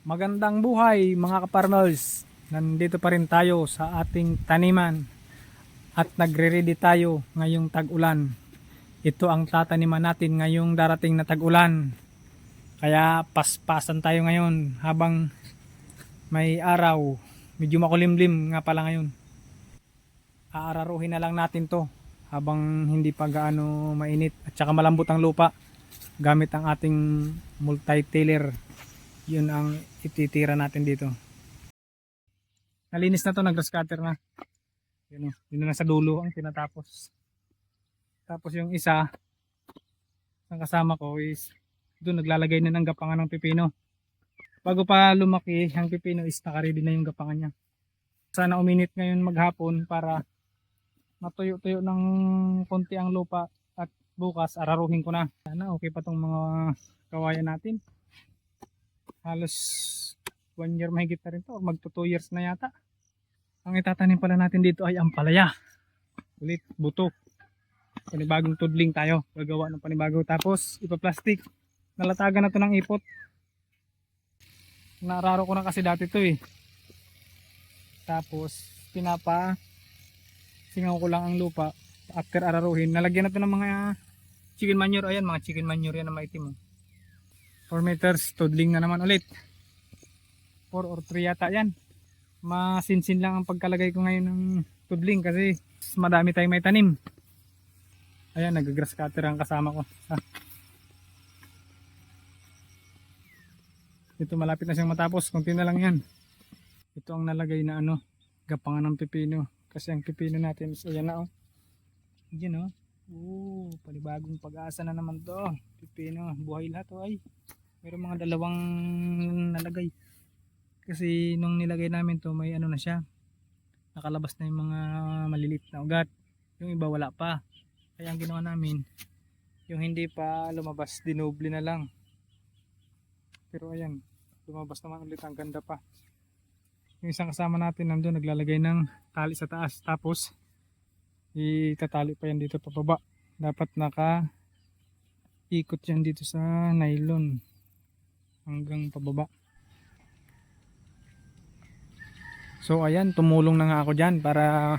Magandang buhay mga kaparmers. Nandito pa rin tayo sa ating taniman at nagre-ready tayo ngayong tag-ulan. Ito ang tataniman natin ngayong darating na tag-ulan. Kaya paspasan tayo ngayon habang may araw. Medyo makulimlim nga pala ngayon. Aararuhin na lang natin to habang hindi pa gaano mainit at saka malambot ang lupa gamit ang ating multi-tiller. Yun ang ititira natin dito. Nalinis na to, nag-grass cutter na. Yun na sa dulo ang tinatapos. Tapos yung isa ang kasama ko is doon naglalagay na ng gapangan ng pipino. Bago pa lumaki ang pipino is nakaready na yung gapangan niya. Sana uminit ngayon maghapon para matuyo-tuyo ng konti ang lupa at bukas araruhin ko na. Sana okay pa tong mga kawayan natin. Halos 1 year mahigit na rin to, magto 2 years na yata. Ang itatanim pala natin dito ay ampalaya. Ulit, buto. Panibagong tudling tayo, gagawa ng panibago. Tapos ipa-plastic. Nalatagan na to ng ipot. Naararo ko na kasi dati to eh. Tapos singaw ko lang ang lupa. After araruhin, nalagyan na to ng mga chicken manure. Ayan, mga chicken manure yan na maitim. 4 meters, tudling na naman ulit. 4 or 3 yata yan. Masinsin lang ang pagkalagay ko ngayon ng tudling kasi madami tayong may tanim. Ayan, nag-grass cutter ang kasama ko. Ito malapit na siyang matapos, konti na lang yan. Ito ang nalagay na gapangan ng pipino. Kasi ang pipino natin is ayan na Diyan panibagong pag-asa na naman to. Pipino, buhay lahat ay. Meron mga dalawang nalagay. Kasi nung nilagay namin to may na siya. Nakalabas na yung mga maliliit na ugat. Yung iba wala pa. Kaya ang ginawa namin, yung hindi pa lumabas, dinoble na lang. Pero ayan, lumabas naman ulit, ang ganda pa. Yung isang kasama natin nandun naglalagay ng tali sa taas. Tapos itatali pa yan dito pababa. Dapat naka ikot yan dito sa nylon hanggang pababa. So ayan, tumulong na nga ako dyan para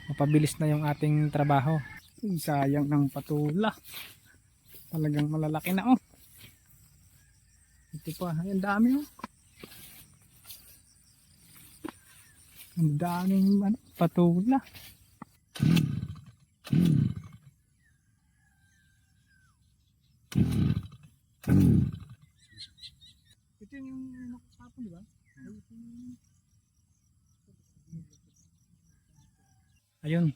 mapabilis na yung ating trabaho. Sayang ng patula. Talagang malalaki na Ito pa, ang dami Ang daming patula. Ito yung nakasapon, di ba? Ayun.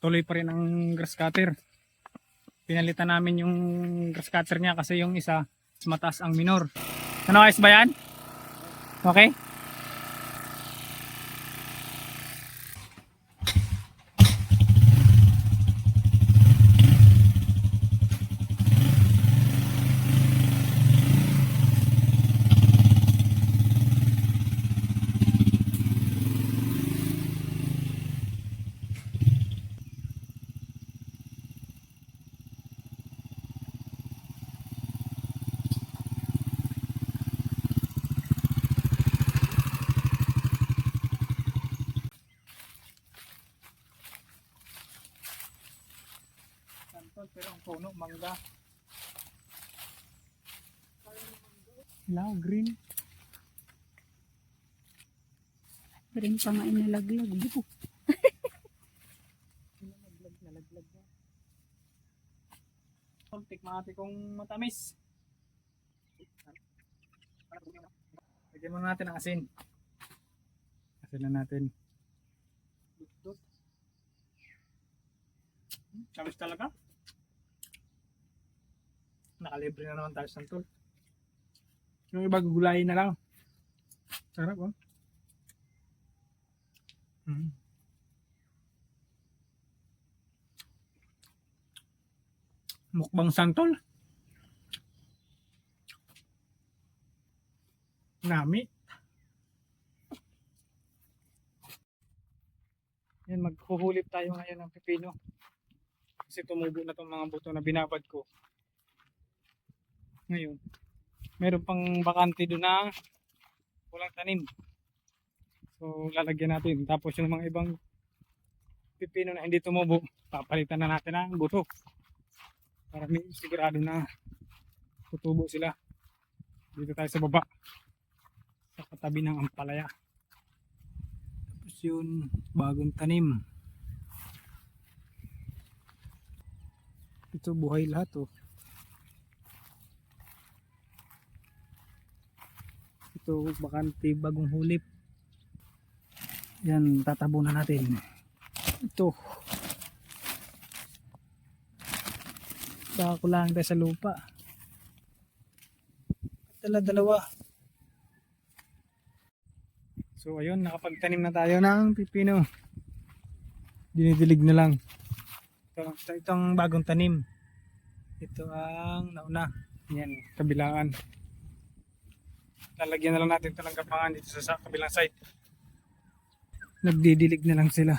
Tuloy pa rin ang grass cutter. Pinalitan namin yung grass cutter niya kasi yung isa mataas ang minor. Ano, ayos ba yan? Okay? Pero ang puno, mangga. Ilaw, green. Rin pa nga inalaglag. Buko. Nalaglag na. Tikmati kong matamis. Lagyan muna natin ang asin. Asin na natin. Dut-dut. Tamis talaga. Nakalibre na naman tayo sa santol. Yung iba gugulayin na lang. Sarap Mukbang santol. Nami. Yan, maghuhulip tayo ngayon ng pipino. Kasi tumubo na itong mga buto na binabad ko. Ngayon, meron pang bakante doon na walang tanim. So lalagyan natin. Tapos yung mga ibang pipino na hindi tumubo, papalitan na natin ng buto. Para sigurado na tutubo sila. Dito tayo sa baba. Sa katabi ng ampalaya. Tapos yun, bagong tanim. Ito buhay lahat oh. Ito bakante bagong hulip. Yan, tatabunan natin. Ito. Kakulangan tayo sa lupa. Dala-dalawa. So ayun, nakapagtanim na tayo ng pipino. Dinidilig na lang. Itong bagong tanim. Ito ang nauna. Yan, kabilaan. Lalagyan na lang natin ito ng gapangan dito sa kabilang side. Nagdidilig na lang sila.